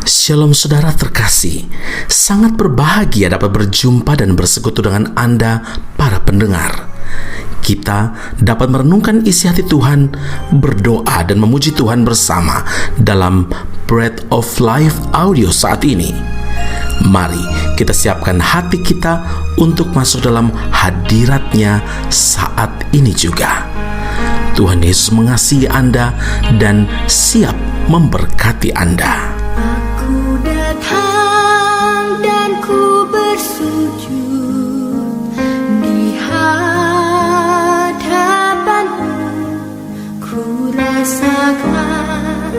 Shalom saudara terkasih, sangat berbahagia dapat berjumpa dan bersekutu dengan Anda para pendengar. Kita dapat merenungkan isi hati Tuhan, berdoa dan memuji Tuhan bersama dalam Bread of Life audio saat ini. Mari kita siapkan hati kita untuk masuk dalam hadirat-Nya saat ini juga. Tuhan Yesus mengasihi Anda dan siap memberkati Anda. Aku datang dan ku bersujud di hadapan-Mu. Ku rasakan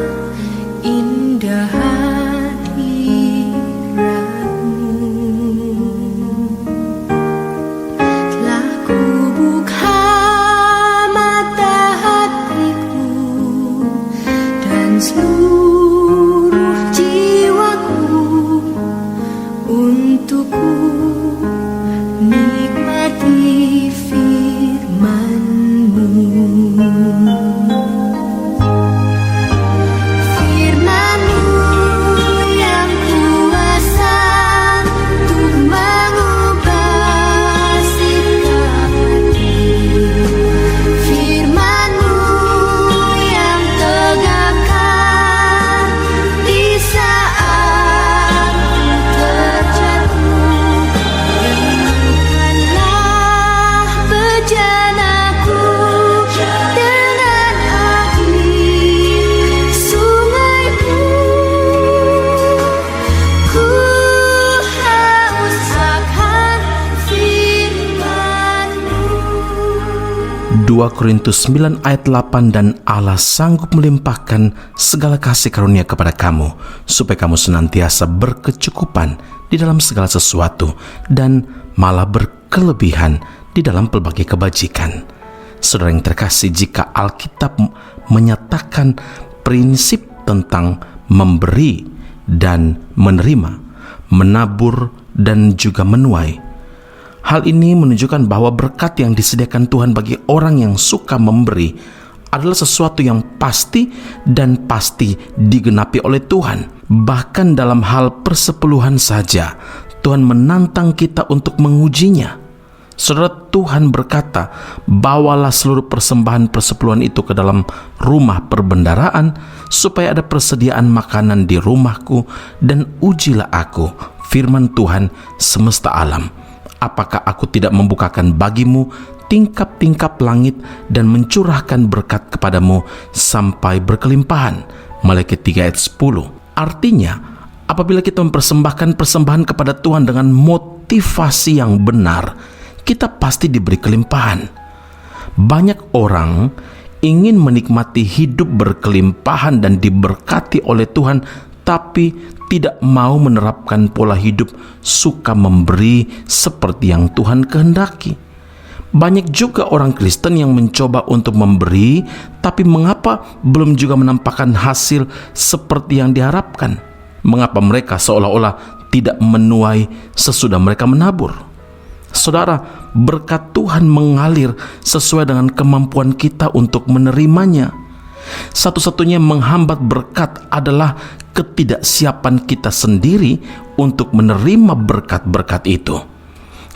indah hadirat-Mu. Telah ku buka mata hatiku dan seluruh jiwaku untuk ku nikmati firman-Mu. Firman-Mu yang kuasa untuk mengubah sikap hati. Firman-Mu yang tegakkan di saat ku terjatuh. Renungkanlah bejanaku dengan air sungai-Mu. Ku haus akan firman-Mu. 2 Korintus 9 ayat 8, dan Allah sanggup melimpahkan segala kasih karunia kepada kamu, supaya kamu senantiasa berkecukupan di dalam segala sesuatu, dan malah berkelebihan di dalam pelbagai kebajikan. Saudara yang terkasih, jika Alkitab menyatakan prinsip tentang memberi dan menerima, menabur dan juga menuai, hal ini menunjukkan bahwa berkat yang disediakan Tuhan bagi orang yang suka memberi adalah sesuatu yang pasti dan pasti digenapi oleh Tuhan. Bahkan dalam hal persepuluhan saja, Tuhan menantang kita untuk mengujinya. Saudara, Tuhan berkata, bawalah seluruh persembahan persepuluhan itu ke dalam rumah perbendaharaan, supaya ada persediaan makanan di rumahku, dan ujilah aku, firman Tuhan semesta alam. Apakah aku tidak membukakan bagimu tingkap-tingkap langit dan mencurahkan berkat kepadamu sampai berkelimpahan? Maleakhi 3 ayat 10. Artinya, apabila kita mempersembahkan persembahan kepada Tuhan dengan motivasi yang benar, kita pasti diberi kelimpahan. Banyak orang ingin menikmati hidup berkelimpahan dan diberkati oleh Tuhan, tapi tidak mau menerapkan pola hidup suka memberi seperti yang Tuhan kehendaki. Banyak juga orang Kristen yang mencoba untuk memberi, tapi mengapa belum juga menampakkan hasil seperti yang diharapkan? Mengapa mereka seolah-olah tidak menuai sesudah mereka menabur? Saudara, berkat Tuhan mengalir sesuai dengan kemampuan kita untuk menerimanya. Satu-satunya yang menghambat berkat adalah ketidaksiapan kita sendiri untuk menerima berkat-berkat itu.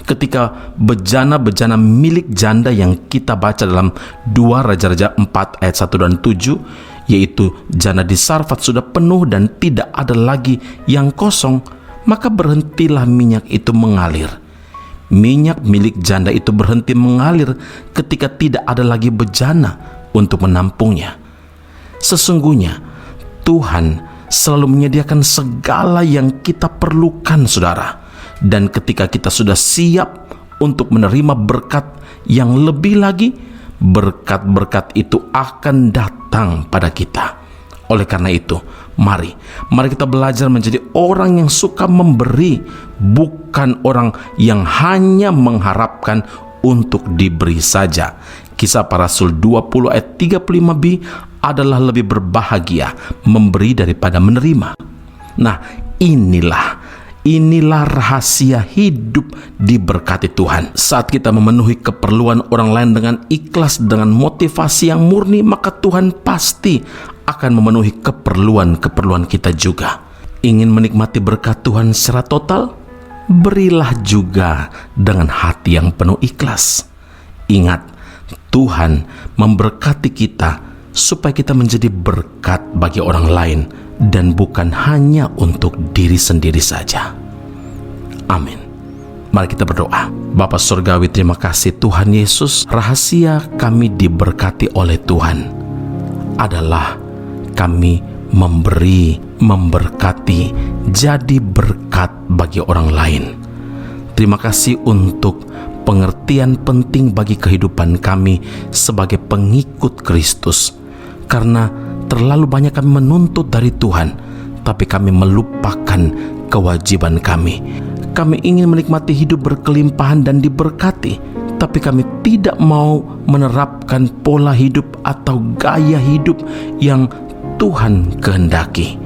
Ketika bejana-bejana milik janda yang kita baca dalam 2 Raja-Raja 4 ayat 1 dan 7, yaitu jana di Sarfat sudah penuh dan tidak ada lagi yang kosong, maka berhentilah minyak itu mengalir. Minyak milik janda itu berhenti mengalir ketika tidak ada lagi bejana untuk menampungnya. Sesungguhnya Tuhan selalu menyediakan segala yang kita perlukan, saudara. Dan ketika kita sudah siap untuk menerima berkat yang lebih lagi, berkat-berkat itu akan datang pada kita. Oleh karena itu, mari kita belajar menjadi orang yang suka memberi, bukan orang yang hanya mengharapkan untuk diberi saja. Kisah Para Rasul 20 ayat 35b adalah lebih berbahagia memberi daripada menerima. Nah, inilah rahasia hidup diberkati Tuhan. Saat kita memenuhi keperluan orang lain dengan ikhlas, dengan motivasi yang murni, maka Tuhan pasti akan memenuhi keperluan-keperluan kita juga. Ingin menikmati berkat Tuhan secara total? Berilah juga dengan hati yang penuh ikhlas. Ingat, Tuhan memberkati kita supaya kita menjadi berkat bagi orang lain dan bukan hanya untuk diri sendiri saja. Amin. Mari kita berdoa. Bapa Surgawi, terima kasih Tuhan Yesus. Rahasia kami diberkati oleh Tuhan adalah kami memberi, memberkati, jadi berkat bagi orang lain. Terima kasih untuk pengertian penting bagi kehidupan kami sebagai pengikut Kristus. Karena terlalu banyak kami menuntut dari Tuhan, tapi kami melupakan kewajiban kami. Kami ingin menikmati hidup berkelimpahan dan diberkati, tapi kami tidak mau menerapkan pola hidup atau gaya hidup yang Tuhan kehendaki.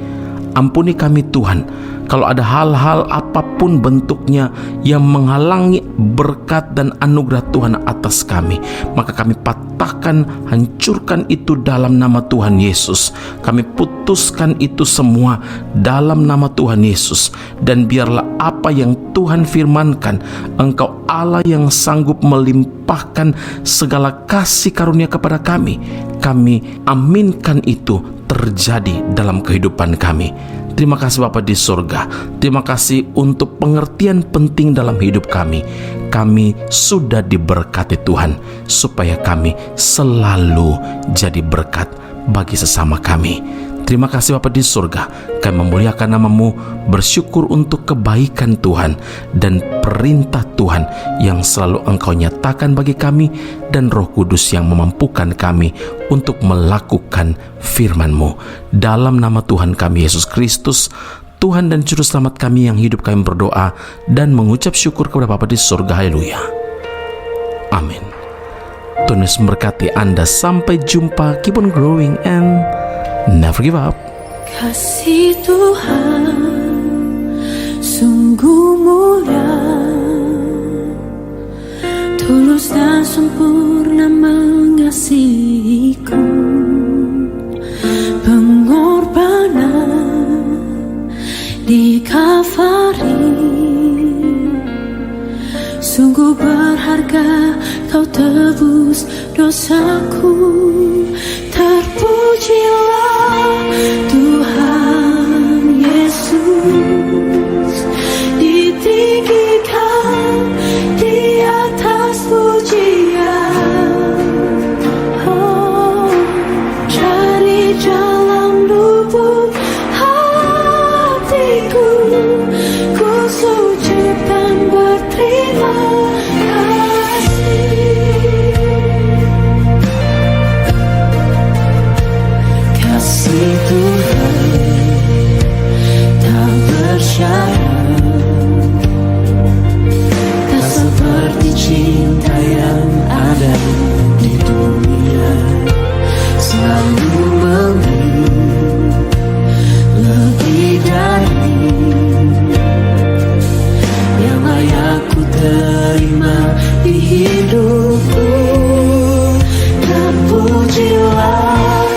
Ampuni kami Tuhan, kalau ada hal-hal apapun bentuknya yang menghalangi berkat dan anugerah Tuhan atas kami, maka kami patahkan, hancurkan itu dalam nama Tuhan Yesus. Kami putuskan itu semua dalam nama Tuhan Yesus. Dan biarlah apa yang Tuhan firmankan, Engkau Allah yang sanggup melimpahkan segala kasih karunia kepada kami. Kami aminkan itu terjadi dalam kehidupan kami. Terima kasih Bapa di surga. Terima kasih untuk pengertian penting dalam hidup kami. Kami sudah diberkati Tuhan, supaya kami selalu jadi berkat bagi sesama kami. Terima kasih Bapa di surga. Kami memuliakan nama-Mu, bersyukur untuk kebaikan Tuhan dan perintah Tuhan yang selalu Engkau nyatakan bagi kami, dan Roh Kudus yang memampukan kami untuk melakukan firman-Mu. Dalam nama Tuhan kami Yesus Kristus, Tuhan dan Juru Selamat kami yang hidup, kami berdoa dan mengucap syukur kepada Bapa di surga. Haleluya. Amin. Tuhan Yesus memberkati Anda. Sampai jumpa. Keep on growing and never give up. Kasih Tuhan sungguh mulia, tulus dan sempurna mengasihiku. Pengorbanan di Kalvari sungguh berharga, Kau tebus dosaku. Terpujilah Tuhan Yesus, ditinggikan di atas pujian. Oh, dari dalam lubuk hatiku, ku sujud dan berterima kasih. Kasih Tuhan tak bersyarat, tak seperti cinta yang ada di dunia. Selalu memberi lebih dari yang layak ku terima di hidupku. Terpujilah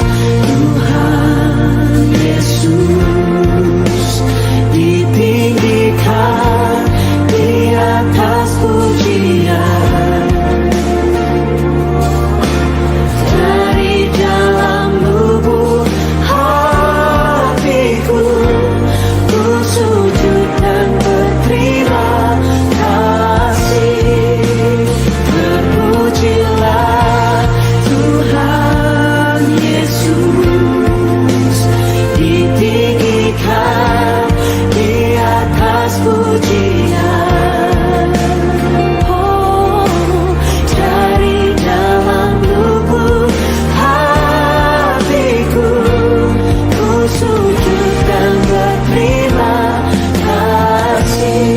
Tuhan Yesus, ditinggikan di atas pujian. Dari dalam lubuk hatiku, ku sujud dan berterima kasih. Terpujilah Tuhan Yesus, ditinggikan di atas pujian. Oh, dari dalam lubuk hatiku, ku sujud dan berterima kasih.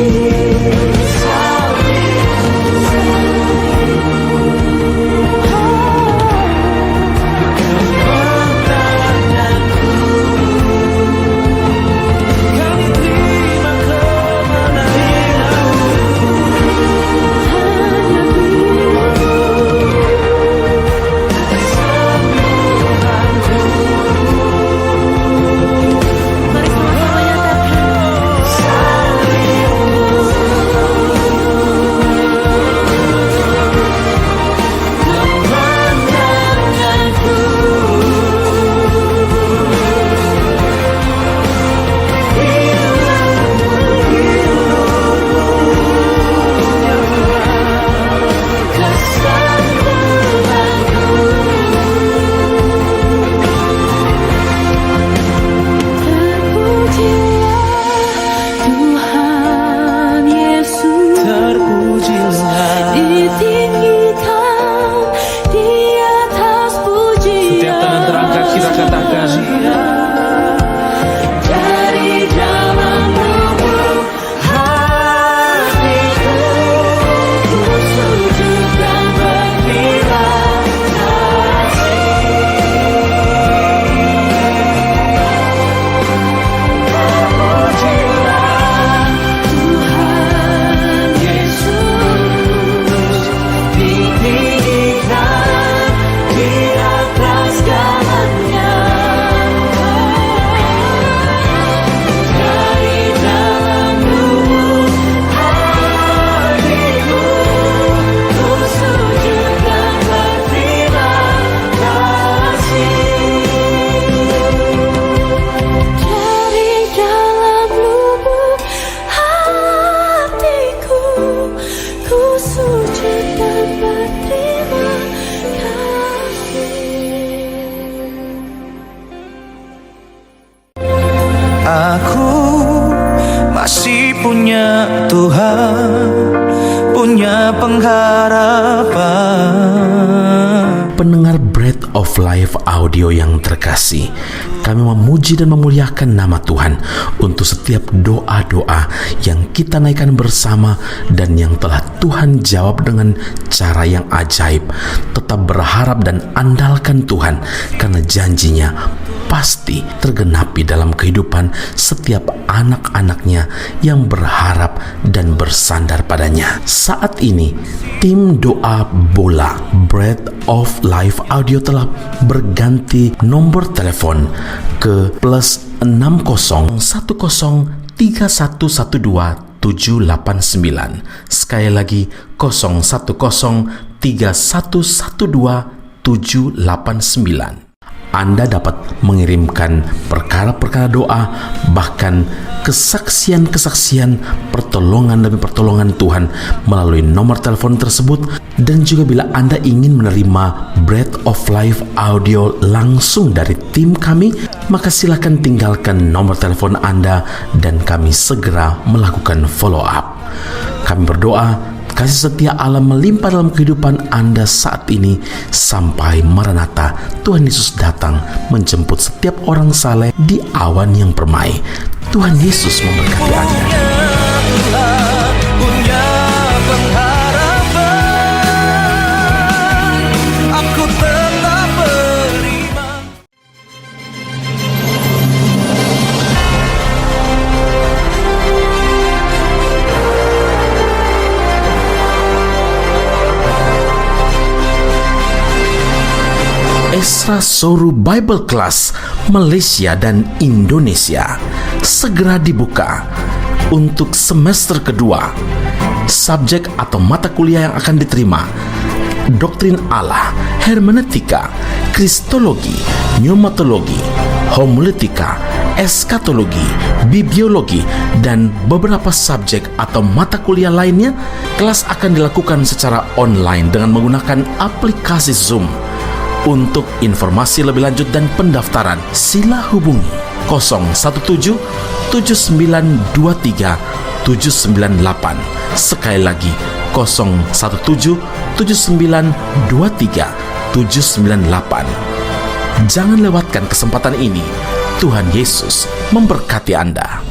Kami terima kemenangan. aku masih punya Tuhan, punya pengharapan. Pendengar Bread of Life audio yang terkasih, kami memuji dan memuliakan nama Tuhan untuk setiap doa-doa yang kita naikkan bersama dan yang telah Tuhan jawab dengan cara yang ajaib. Tetap berharap dan andalkan Tuhan, karena janjinya pasti tergenapi dalam kehidupan setiap anak-anaknya yang berharap dan bersandar padanya. Saat ini, tim doa bola Bread of Life audio telah berganti nomor telepon ke +60103112 Sekali lagi 0103112 Anda dapat mengirimkan perkara-perkara doa, bahkan kesaksian-kesaksian, pertolongan demi pertolongan Tuhan melalui nomor telepon tersebut. Dan juga bila Anda ingin menerima Bread of Life audio langsung dari tim kami, maka silakan tinggalkan nomor telepon Anda dan kami segera melakukan follow up. Kami berdoa kasih setia Allah melimpah dalam kehidupan Anda saat ini sampai Maranatha, Tuhan Yesus datang menjemput setiap orang saleh di awan yang permai. Tuhan Yesus memberkati Anda. Punya pengharapan, aku tetap beriman. Esra Soru Bible Class Malaysia dan Indonesia segera dibuka untuk semester kedua. Subjek atau mata kuliah yang akan diterima: Doktrin Allah, Hermeneutika, Kristologi, Pneumatologi, Homiletika, Eskatologi, Bibliologi, dan beberapa subjek atau mata kuliah lainnya. Kelas akan dilakukan secara online dengan menggunakan aplikasi Zoom. Untuk informasi lebih lanjut dan pendaftaran, sila hubungi 017 7923 798. Sekali lagi 017 7923 798. Jangan lewatkan kesempatan ini. Tuhan Yesus memberkati Anda.